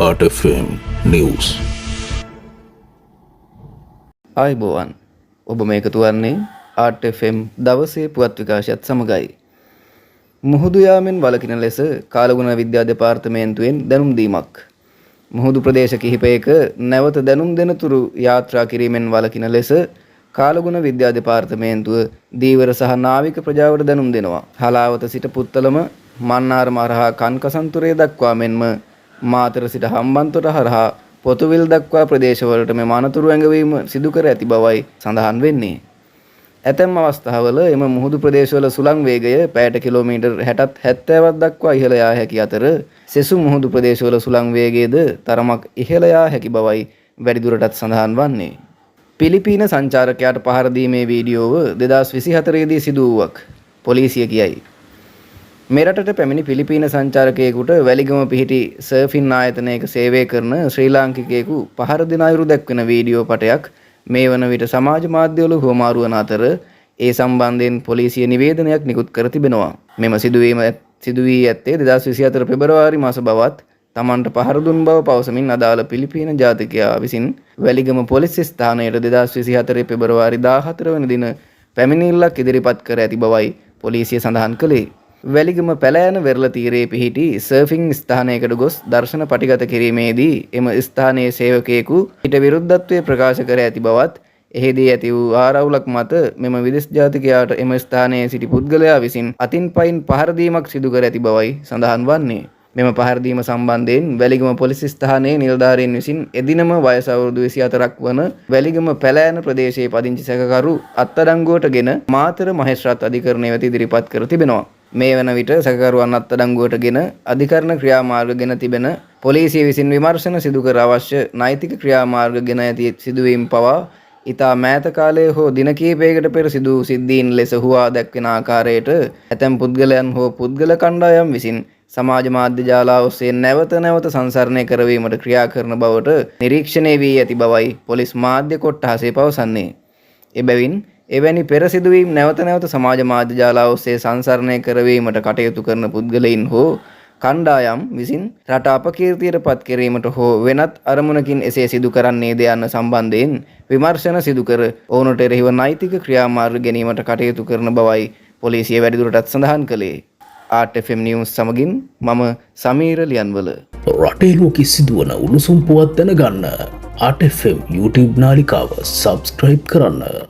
RFM News. ආයුබෝවන්. ඔබ මේකතු වන්නේ RFM දවසේ පුවත් විකාශයත් සමගයි. මුහුදු යාමෙන් වළකින ලෙස කාලගුණ විද්‍යා දෙපාර්තමේන්තුවෙන් දැනුම් දීමක්. මුහුදු ප්‍රදේශ කිහිපයක නැවත දැනුම් දෙනතුරු යාත්‍රා කිරීමෙන් වළකින ලෙස කාලගුණ විද්‍යා දෙපාර්තමේන්තුව දීවර සහ නාවික ප්‍රජාවට දැනුම් දෙනවා. හලාවත සිට පුත්තලම මන්නාරම හරහා කන්කසන්තුරේ දක්වා මෙන්ම මාතර සිට හම්බන්තොට හරහා පොතුවිල් දක්වා ප්‍රදේශවලට මෙම අනතුරු ඇඟවීම සිදු කර ඇති බවයි සඳහන් වෙන්නේ. ඇතැම් අවස්ථාවල එම මුහුදු ප්‍රදේශවල සුළං වේගය පැයට කිලෝමීටර් 60ත් 70ක් දක්වා ඉහළ යා හැකි අතර සෙසු මුහුදු ප්‍රදේශවල සුළං වේගයද තරමක් ඉහළ යා හැකි බවයි වැඩිදුරටත් සඳහන් වන්නේ. පිලිපීන සංචාරකයාට පහර දීමේ වීඩියෝව 2024 දී සිදු වූවක් පොලිසිය කියයි. මෙරටට පැමිණි පිලිපීන සංචාරකයෙකුට වැලිගම පිහිටි සර්ෆින් ආයතනයක සේවය කරන ශ්‍රී ලාංකිකයෙකු පහර දෙන අයුරු දැක්වෙන වීඩියෝ පටයක් මේ වන විට සමාජ මාධ්‍යවල හුවමාරු වන අතර ඒ සම්බන්ධයෙන් පොලිසිය නිවේදනයක් නිකුත් කර තිබෙනවා. මෙම සිදුවීම සිදු වී ඇත්තේ 2024 පෙබරවාරි මාස බවත් තමන්ට පහර දුන් බව පවසමින් අදාළ පිලිපීන ජාතිකයා විසින් වැලිගම පොලිස් ස්ථානයට 2024 පෙබරවාරි 14 වන දින පැමිණිල්ලක් ඉදිරිපත් කර ඇති බවයි පොලිසිය සඳහන් කළේ. වැලිගම පැලෑන වෙරළ තීරයේ පිහිටි සර්ෆින් ස්ථානයකට ගොස් දර්ශන පටිගත කිරීමේදී එම ස්ථානයේ සේවකයෙකු ඊට විරුද්ධත්වයේ ප්‍රකාශ කර ඇති බවත් එහිදී ඇති වූ ආරවුලක් මත මෙම විදේශ ජාතිකයාට එම ස්ථානයේ සිටි පුද්ගලයා විසින් අතින් පයින් පහර දීමක් සිදු කර ඇති බවයි සඳහන් වන්නේ. මෙම පහර දීම සම්බන්ධයෙන් වැලිගම පොලිස් ස්ථානයේ නිලධාරීන් විසින් එදිනම වයස අවුරුදු 24ක් වන වැලිගම පැලෑන ප්‍රදේශයේ පදිංචි සැකකරු අත්අඩංගුවටගෙන මාතර මහේස්ත්‍රාත් අධිකරණය වෙත ඉදිරිපත් කර තිබෙනවා. මේ වන විට සැකකරුවන් අත්අඩංගුවටගෙන අධිකරණ ක්‍රියාමාර්ග ගෙන තිබෙන පොලිසිය විසින් විමර්ශන සිදු කර අවශ්‍ය නෛතික ක්‍රියාමාර්ග ගෙන ඇති සිදුවීම් පවා ඉතා මෑත කාලයේ හෝ දින කිහිපයකට පෙර සිදු සිද්ධීන් ලෙස හුවා දැක්වෙන ආකාරයට ඇතැම් පුද්ගලයන් හෝ පුද්ගල කණ්ඩායම් විසින් සමාජ මාධ්‍ය ජාලා ඔස්සේ නැවත නැවත සංසරණය කරවීමට ක්‍රියා කරන බවට නිරීක්ෂණය වී ඇති බවයි පොලිස් මාධ්‍ය කොට්ඨාසය පවසන්නේ. එබැවින් එවැනි පෙර සිදුවීම් නැවත නැවත සමාජ මාධ්‍ය ජාලා ඔස්සේ සංසරණය කරවීමට කටයුතු කරන පුද්ගලයින් හෝ කණ්ඩායම් විසින් රට අපකීර්තියට පත් කිරීමට හෝ වෙනත් අරමුණකින් එසේ සිදු කරන්නේද යන්න සම්බන්ධයෙන් විමර්ශන සිදු කර ඔවුනට එරෙහිව නෛතික ක්‍රියාමාර්ග ගැනීමට කටයුතු කරන බවයි පොලිසිය වැඩිදුරටත් සඳහන් කළේ. RFM News සමගින් මම සමීර ලියන්වල. රටේ ලෝකෙ සිදුවන උණුසුම් පුවත් දැනගන්න RFM YouTube නාලිකාව subscribe කරන්න.